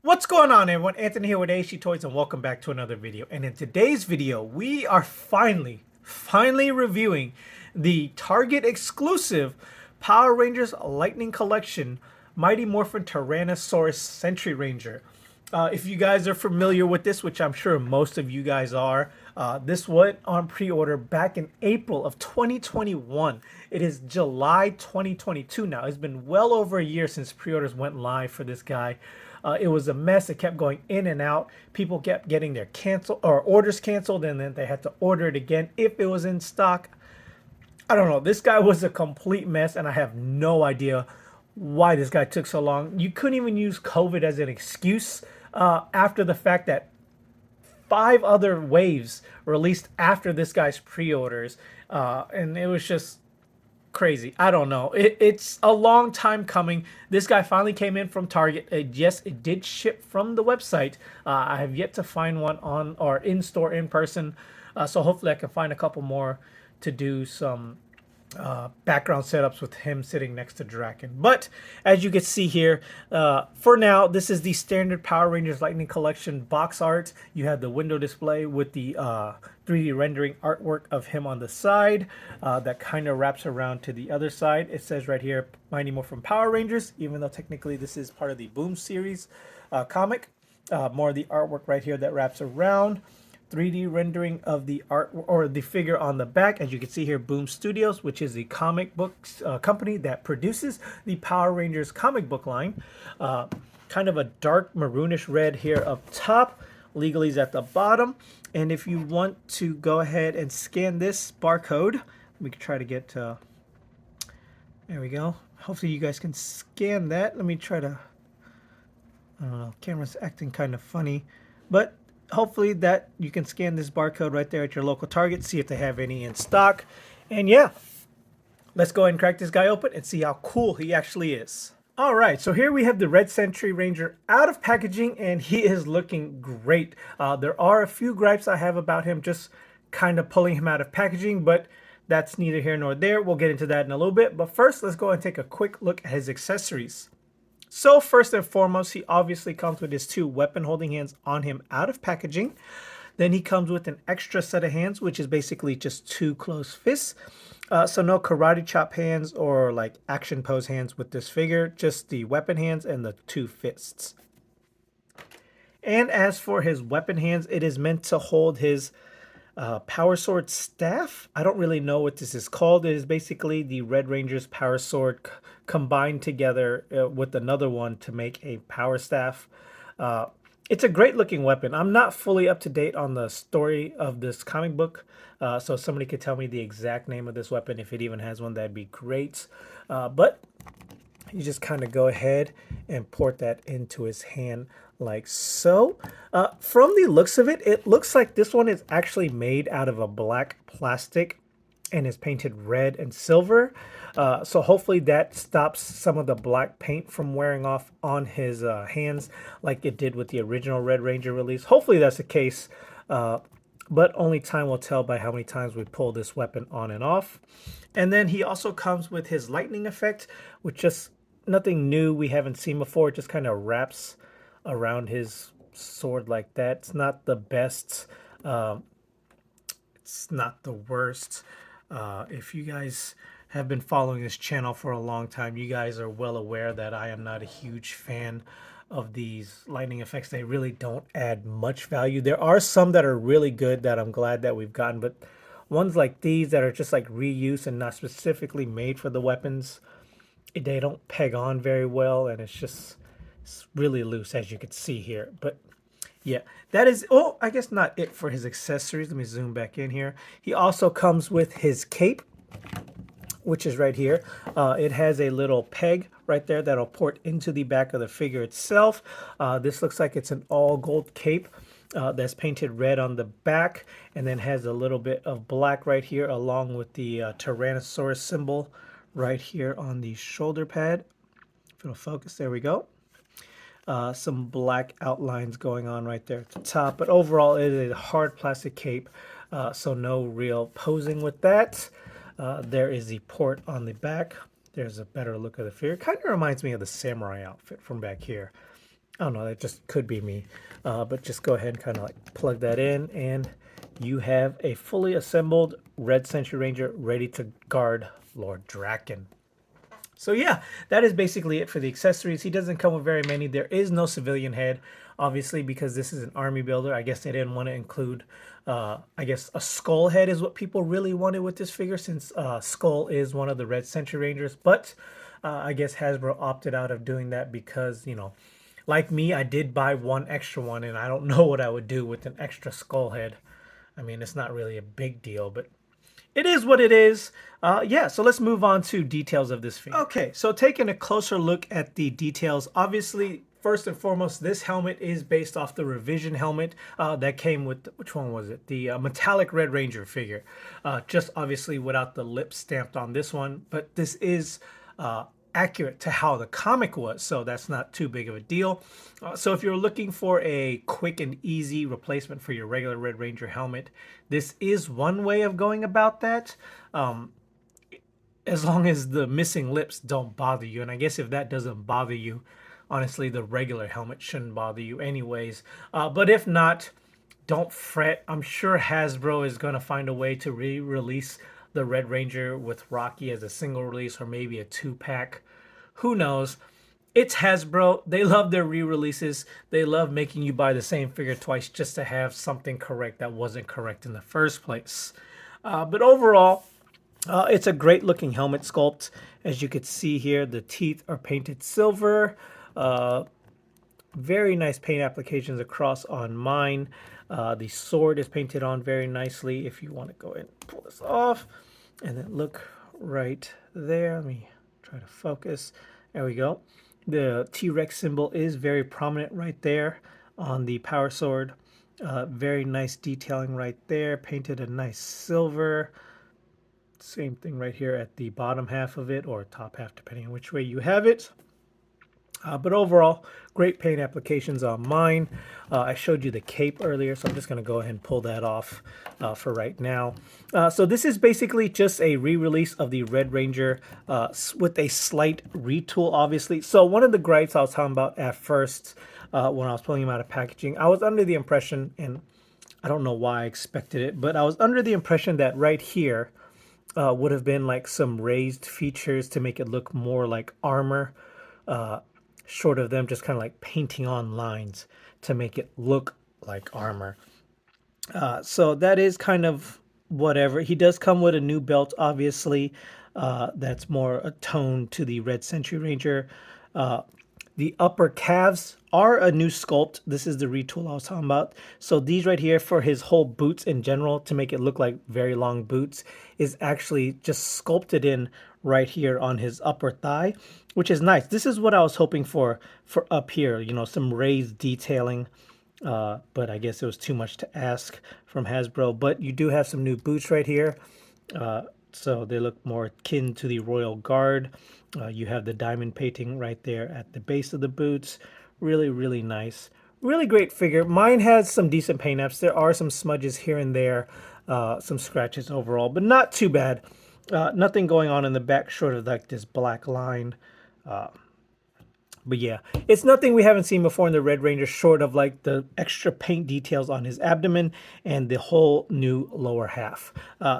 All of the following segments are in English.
What's going on, everyone? Anthony here with AC Toys, and welcome back to another video. And in today's video, we are finally reviewing the Target exclusive Power Rangers Lightning Collection Mighty Morphin Tyrannosaurus Sentry Ranger. If you guys are familiar with this, which I'm sure most of you guys are, this went on pre-order back in April of 2021. It is July 2022 now. It's been well over a year since pre-orders went live for this guy. It was a mess. It kept going in and out. People kept getting their cancel or orders canceled, and then they had to order it again if it was in stock. I don't know. This guy was a complete mess, and I have no idea why this guy took so long. You couldn't even use COVID as an excuse after the fact that 5 other waves released after this guy's pre-orders, and it was just crazy. I don't know. It's a long time coming. This guy finally came in from Target. Yes, it did ship from the website. I have yet to find one on or in store in person. So hopefully I can find a couple more to do some background setups with him sitting next to Draken. But as you can see here, for now, this is the standard Power Rangers Lightning Collection box art. You have the window display with the 3D rendering artwork of him on the side that kind of wraps around to the other side. It says right here, Mighty Morphin Power Rangers, even though technically this is part of the Boom series comic. More of the artwork right here that wraps around. 3D rendering of the art or the figure on the back. As you can see here, Boom Studios, which is the comic books company that produces the Power Rangers comic book line. Kind of a dark maroonish red here up top. Legalese at the bottom. And if you want to go ahead and scan this barcode, we can try to get there we go. Hopefully you guys can scan that. Let me try to, I don't know, camera's acting kind of funny, but hopefully that you can scan this barcode right there at your local Target, see if they have any in stock. And yeah, let's go ahead and crack this guy open and see how cool he actually is. All right, so here we have the Red Sentry Ranger out of packaging, and he is looking great. There are a few gripes I have about him just kind of pulling him out of packaging, but that's neither here nor there. We'll get into that in a little bit. But first, let's go and take a quick look at his accessories. So first and foremost, he obviously comes with his 2 weapon holding hands on him out of packaging. Then he comes with an extra set of hands, which is basically just 2 closed fists. So no karate chop hands or like action pose hands with this figure, just the weapon hands and the 2 fists. And as for his weapon hands, it is meant to hold his Power Sword staff. I don't really know what this is called. It is basically the Red Ranger's Power Sword combined together with another one to make a Power Staff. It's a great looking weapon. I'm not fully up to date on the story of this comic book, so if somebody could tell me the exact name of this weapon, if it even has one, that'd be great. But you just kind of go ahead and port that into his hand like so. From the looks of it, it looks like this one is actually made out of a black plastic and is painted red and silver. So hopefully that stops some of the black paint from wearing off on his hands like it did with the original Red Ranger release. Hopefully that's the case, but only time will tell by how many times we pull this weapon on and off. And then he also comes with his lightning effect, which just nothing new we haven't seen before. It just kind of wraps around his sword like that. It's not the best. It's not the worst. If you guys have been following this channel for a long time, you guys are well aware that I am not a huge fan of these lightning effects. They really don't add much value. There are some that are really good that I'm glad that we've gotten, but ones like these that are just like reuse and not specifically made for the weapons, they don't peg on very well, and it's really loose, as you can see here. But yeah, that is, oh, I guess not it for his accessories. Let me zoom back in here. He also comes with his cape, which is right here. It has a little peg right there that'll port into the back of the figure itself. This looks like it's an all gold cape that's painted red on the back, and then has a little bit of black right here along with the Tyrannosaurus symbol right here on the shoulder pad. If it'll focus, there we go. Some black outlines going on right there at the top, but overall it is a hard plastic cape, so no real posing with that. There is the port on the back. There's a better look of the figure. Kind of reminds me of the samurai outfit from back here. I don't know, that just could be me. But just go ahead and kind of like plug that in, and you have a fully assembled Red Sentry Ranger ready to guard Lord Draken. So yeah, that is basically it for the accessories. He doesn't come with very many. There is no civilian head, obviously, because this is an army builder. I guess they didn't want to include, I guess a skull head is what people really wanted with this figure, since Skull is one of the Red Sentry Rangers. But I guess Hasbro opted out of doing that because, you know, like me, I did buy one extra one, and I don't know what I would do with an extra skull head. I mean, it's not really a big deal, but it is what it is. Yeah, so let's move on to details of this figure. Okay, so taking a closer look at the details, obviously, first and foremost, this helmet is based off the revision helmet that came with, which one was it? The metallic Red Ranger figure. Just obviously without the lip stamped on this one, but this is accurate to how the comic was, so that's not too big of a deal. So if you're looking for a quick and easy replacement for your regular Red Ranger helmet, this is one way of going about that, as long as the missing lips don't bother you. And I guess if that doesn't bother you, honestly, the regular helmet shouldn't bother you anyways. But if not, don't fret. I'm sure Hasbro is going to find a way to re-release the Red Ranger with Rocky as a single release, or maybe a 2-pack. Who knows? It's Hasbro. They love their re-releases. They love making you buy the same figure twice just to have something correct that wasn't correct in the first place. But overall, it's a great looking helmet sculpt. As you can see here, the teeth are painted silver. Very nice paint applications across on mine. The sword is painted on very nicely. If you want to go ahead and pull this off, and then look right there. Let me try to focus. There we go. The T-Rex symbol is very prominent right there on the power sword. Very nice detailing right there. Painted a nice silver. Same thing right here at the bottom half of it, or top half, depending on which way you have it. But overall, great paint applications on mine. I showed you the cape earlier, so I'm just going to go ahead and pull that off for right now. So this is basically just a re-release of the Red Ranger with a slight retool, obviously. So one of the gripes I was talking about at first when I was pulling him out of packaging, I was under the impression, and I don't know why I expected it, but I was under the impression that right here would have been like some raised features to make it look more like armor. Short of them just kind of like painting on lines to make it look like armor. So that is kind of whatever. He does come with a new belt, obviously, that's more a tone to the Red Sentry Ranger. The upper calves are a new sculpt. This is the retool I was talking about. So these right here for his whole boots in general, to make it look like very long boots, is actually just sculpted in right here on his upper thigh, which is nice. This is what I was hoping for up here, you know, some raised detailing. But I guess it was too much to ask from Hasbro. But you do have some new boots right here. So they look more akin to the Royal Guard. You have the diamond painting right there at the base of the boots. Really, really nice. Really great figure. Mine has some decent paint apps. There are some smudges here and there, some scratches overall, but not too bad. Nothing going on in the back short of like this black line. But yeah, it's nothing we haven't seen before in the Red Ranger, short of like the extra paint details on his abdomen and the whole new lower half.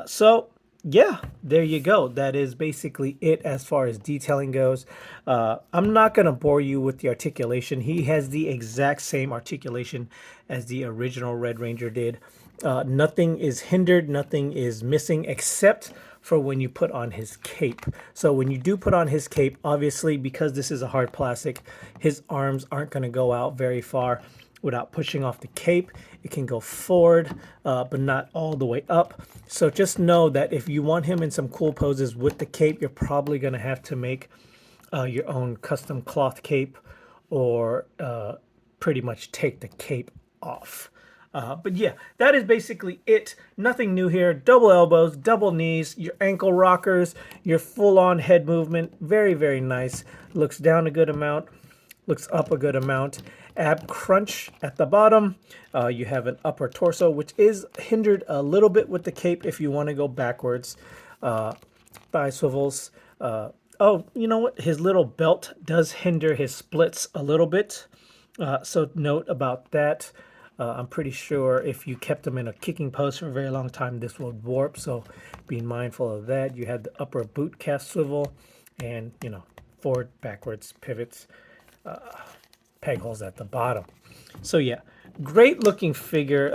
So yeah, there you go. That is basically it as far as detailing goes. I'm not going to bore you with the articulation. He has the exact same articulation as the original Red Ranger did. Nothing is hindered, nothing is missing except for when you put on his cape. So when you do put on his cape, obviously because this is a hard plastic, his arms aren't going to go out very far without pushing off the cape. It can go forward, but not all the way up. So just know that if you want him in some cool poses with the cape, you're probably going to have to make your own custom cloth cape, or pretty much take the cape off. But yeah, that is basically it. Nothing new here. Double elbows, double knees, your ankle rockers, your full-on head movement. Very, very nice. Looks down a good amount. Looks up a good amount. Ab crunch at the bottom. You have an upper torso, which is hindered a little bit with the cape if you want to go backwards. Thigh swivels. Oh, you know what? His little belt does hinder his splits a little bit. So note about that. I'm pretty sure if you kept them in a kicking pose for a very long time, this would warp. So be mindful of that. You had the upper boot cast swivel and, you know, forward, backwards pivots, peg holes at the bottom. So yeah, great looking figure.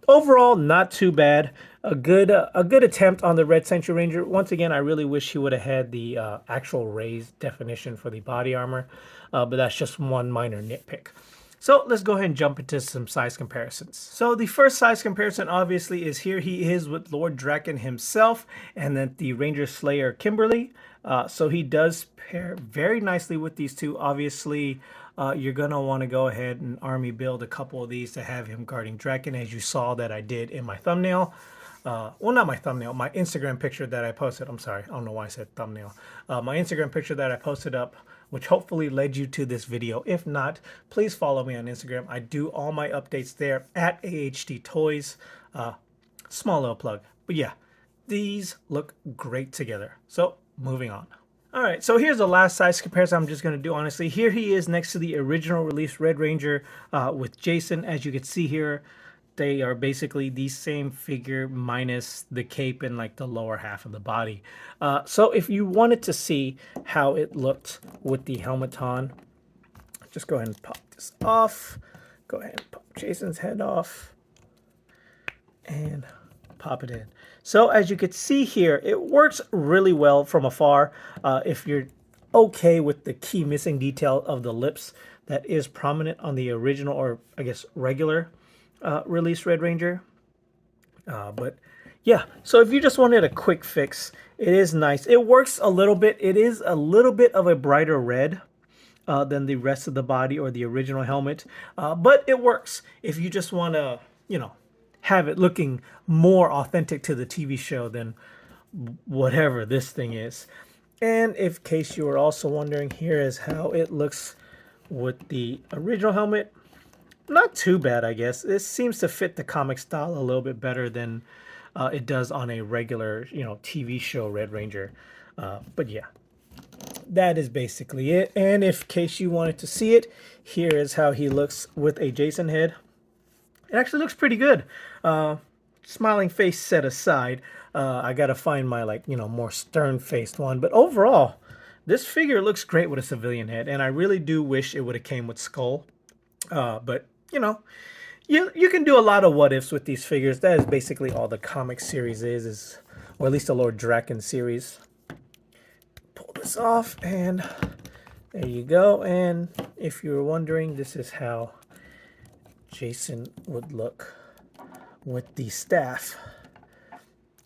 Overall, not too bad. A good attempt on the Red Sentry Ranger. Once again, I really wish he would have had the actual raised definition for the body armor, but that's just one minor nitpick. So let's go ahead and jump into some size comparisons. So the first size comparison obviously is here. He is with Lord Draken himself, and then the Ranger Slayer Kimberly. So he does pair very nicely with these two. Obviously, you're going to want to go ahead and army build a couple of these to have him guarding Draken, as you saw that I did in my thumbnail. Well, not my thumbnail, my Instagram picture that I posted. I'm sorry, I don't know why I said thumbnail. My Instagram picture that I posted up, which hopefully led you to this video. If not, please follow me on Instagram. I do all my updates there at AHD Toys. Small little plug. But yeah, these look great together. So moving on. All right, so here's the last size comparison I'm just going to do, honestly. Here he is next to the original release Red Ranger with Jason. As you can see here, they are basically the same figure minus the cape and like the lower half of the body. So if you wanted to see how it looked with the helmet on, just go ahead and pop this off. Go ahead and pop Jason's head off and pop it in. So as you can see here, it works really well from afar. If you're okay with the key missing detail of the lips that is prominent on the original, or I guess regular release Red Ranger. But yeah, so if you just wanted a quick fix, it is nice. It works a little bit. It is a little bit of a brighter red than the rest of the body or the original helmet, but it works if you just want to, you know, have it looking more authentic to the TV show than whatever this thing is. And in case you were also wondering, here is how it looks with the original helmet. Not too bad, I guess. It seems to fit the comic style a little bit better than it does on a regular, you know, TV show Red Ranger. But yeah, that is basically it. And if in case you wanted to see it, here is how he looks with a Jason head. It actually looks pretty good. Smiling face set aside, I gotta find my, like, you know, more stern-faced one. But overall, this figure looks great with a civilian head, and I really do wish it would have came with skull. But you know, you can do a lot of what ifs with these figures. That is basically all the comic series is, or at least the Lord Draken series. Pull this off, and there you go. And if you were wondering, this is how Jason would look with the staff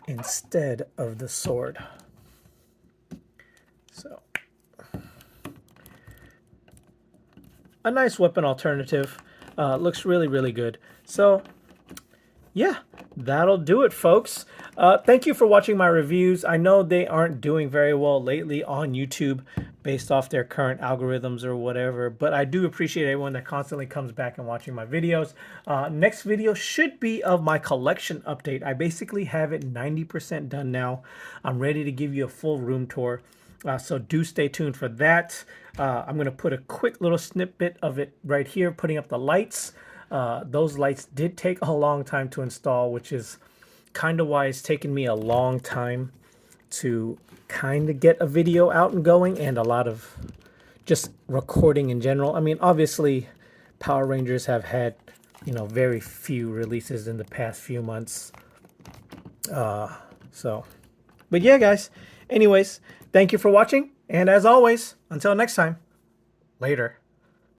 instead of the sword. So, a nice weapon alternative. Looks really, really good. So, yeah, that'll do it, folks. Thank you for watching my reviews. I know they aren't doing very well lately on YouTube based off their current algorithms or whatever, but I do appreciate everyone that constantly comes back and watching my videos. Next video should be of my collection update. I basically have it 90% done now. I'm ready to give you a full room tour. So do stay tuned for that. I'm going to put a quick little snippet of it right here, putting up the lights. Those lights did take a long time to install, which is kind of why it's taken me a long time to kind of get a video out and going, and a lot of just recording in general. I mean, obviously, Power Rangers have had, you know, very few releases in the past few months. But yeah, guys. Anyways, thank you for watching, and as always, until next time, later.